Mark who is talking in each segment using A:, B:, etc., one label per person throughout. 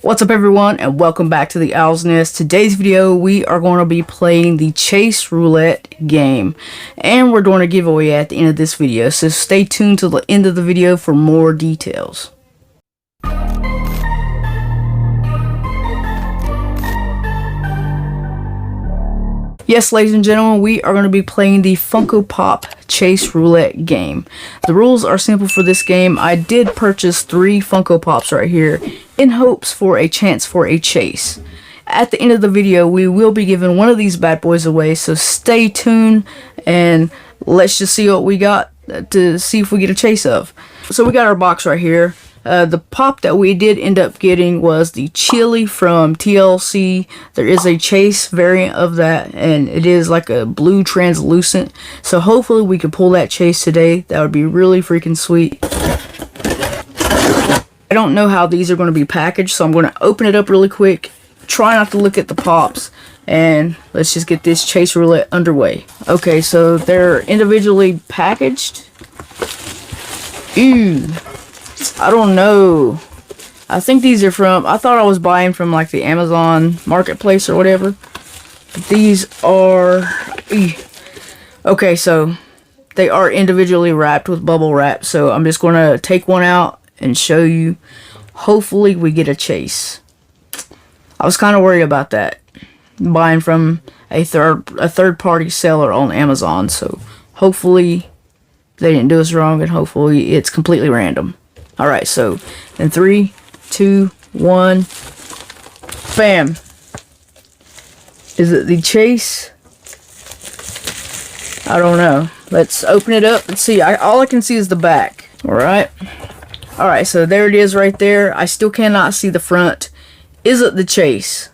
A: What's up everyone, and welcome back to the Owl's Nest. Today's video we are going to be playing the Chase Roulette game, and we're doing a giveaway at the end of this video, so stay tuned to the end of the video for more details. Yes, ladies and gentlemen, we are going to be playing the Funko Pop Chase Roulette game. The rules are simple for this game. I did purchase 3 Funko Pops right here in hopes for a chance for a chase. At the end of the video, we will be giving one of these bad boys away, so stay tuned and let's just see what we got to see if we get a chase of. So we got our box right here. The pop that we did end up getting was the chili from TLC. There is a chase variant of that, and it is like a blue translucent. So hopefully we can pull that chase today. That would be really freaking sweet. I don't know how these are going to be packaged, so I'm going to open it up really quick. Try not to look at the pops, and let's just get this Chase Roulette underway. Okay, so they're individually packaged. Ew. I don't know. I think these are from, I thought I was buying from like the Amazon marketplace or whatever. But these are, okay, so they are individually wrapped with bubble wrap. So I'm just going to take one out and show you. Hopefully we get a chase. I was kind of worried about that, buying from a third party seller on Amazon. So hopefully they didn't do us wrong, and hopefully it's completely random. Alright, so in 3, 2, 1, bam. Is it the chase? I don't know. Let's open it up and see. All I can see is the back. Alright. Alright, so there it is right there. I still cannot see the front. Is it the chase?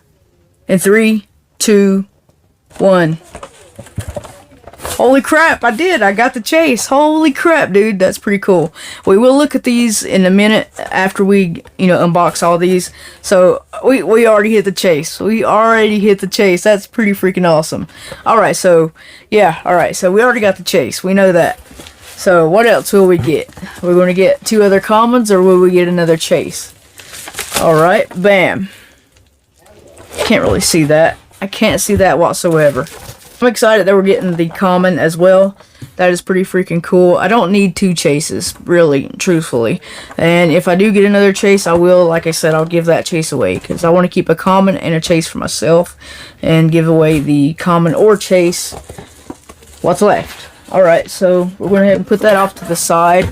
A: In 3, 2, 1. Holy crap, I did. I got the chase. Holy crap, dude. That's pretty cool. We will look at these in a minute after we, unbox all these. So, we already hit the chase. We already hit the chase. That's pretty freaking awesome. Alright, so, yeah. Alright, so we already got the chase. We know that. So, what else will we get? We're going to get 2 other commons, or will we get another chase? Alright, bam. Can't really see that. I can't see that whatsoever. I'm excited that we're getting the common as well. That is pretty freaking cool. I don't need 2 chases, really, truthfully. And if I do get another chase, I will, like I said, I'll give that chase away. Because I want to keep a common and a chase for myself. And give away the common or chase what's left. Alright, so we're going to go ahead and put that off to the side.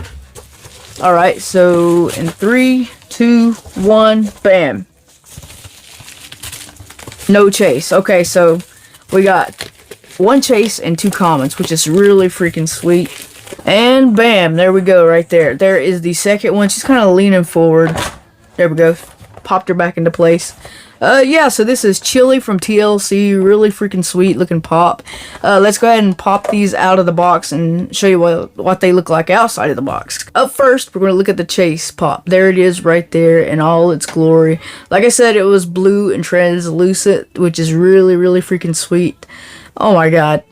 A: Alright, so in 3, 2, 1, bam. No chase. Okay, so we got 1 chase and 2 commons, which is really freaking sweet. And bam, there we go right there. There is the second one. She's kind of leaning forward. There we go. Popped her back into place. Yeah, so this is Chili from TLC. Really freaking sweet looking pop. Let's go ahead and pop these out of the box and show you what they look like outside of the box. Up first, we're going to look at the Chase pop. There it is right there in all its glory. Like I said, it was blue and translucent, which is really, really freaking sweet. Oh my god.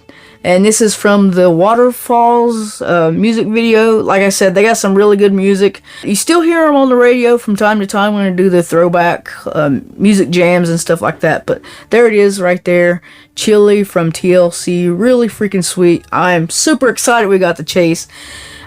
A: And this is from the Waterfalls music video. Like I said, they got some really good music. You still hear them on the radio from time to time when they do the throwback music jams and stuff like that. But there it is right there. Chili from TLC. Really freaking sweet. I'm super excited we got the chase.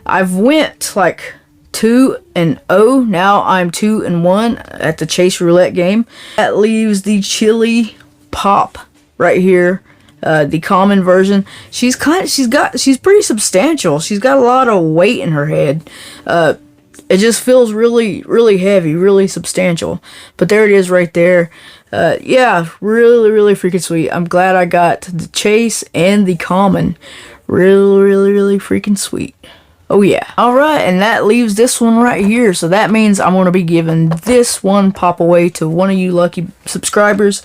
A: I've went like 2-0. Now I'm 2-1 at the Chase Roulette game. That leaves the Chili pop right here. The common version. She's pretty substantial. She's got a lot of weight in her head. It just feels really, really heavy, really substantial. But there it is right there. Yeah, really, really freaking sweet. I'm glad I got the chase and the common. Really, really, really freaking sweet. Oh yeah. Alright, and that leaves this one right here. So that means I'm going to be giving this one pop away to one of you lucky subscribers.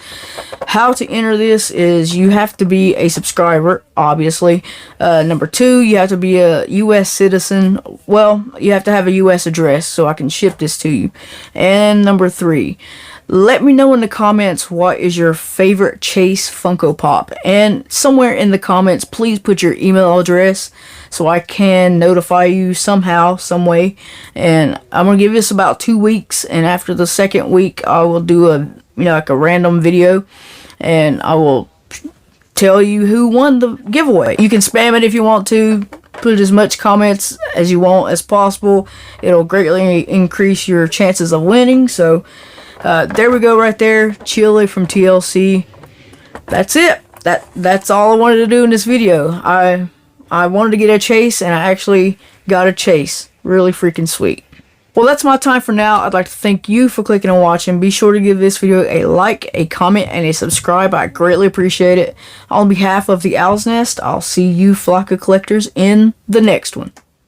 A: How to enter this is you have to be a subscriber, obviously. Number 2, you have to be a U.S. citizen. Well, you have to have a U.S. address so I can ship this to you. And number 3, Let me know in the comments what is your favorite Chase Funko Pop. And somewhere in the comments, please put your email address so I can notify you somehow, some way. And I'm going to give this about 2 weeks. And after the second week, I will do a, like a random video. And I will tell you who won the giveaway. You can spam it if you want to. Put as much comments as you want as possible. It'll greatly increase your chances of winning. So there we go right there. Chili from TLC. That's it. That's all I wanted to do in this video. I wanted to get a Chase, and I actually got a Chase. Really freaking sweet. Well, that's my time for now. I'd like to thank you for clicking and watching. Be sure to give this video a like, a comment, and a subscribe. I greatly appreciate it. On behalf of the Owl's Nest, I'll see you flock of collectors in the next one.